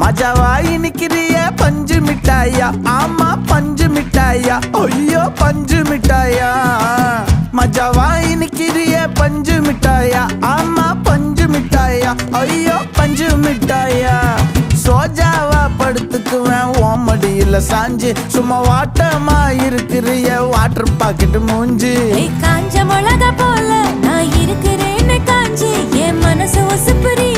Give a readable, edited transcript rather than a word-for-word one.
மஜாவாய் நிக்கிறிய பஞ்சு மிட்டாயா, ஆமா பஞ்சு மிட்டாயா, ஐயோ பஞ்சு மிட்டாயா. மஜாவாய் நிக்கிறிய பஞ்சு மிட்டாயா, ஆமா பஞ்சு மிட்டாயா, ஐயோ பஞ்சு மிட்டாயா. சோஜாவா படுத்துக்குவேன் ஓமடியில சாஞ்சு, சும்மா வாட்டமா இருக்கிறிய வாட்டர் பாக்கெட் மூஞ்சி. காஞ்ச மிளகா போல நான் இருக்கிறேன்னு காஞ்சி என் மனசு ஒசுப்புரிய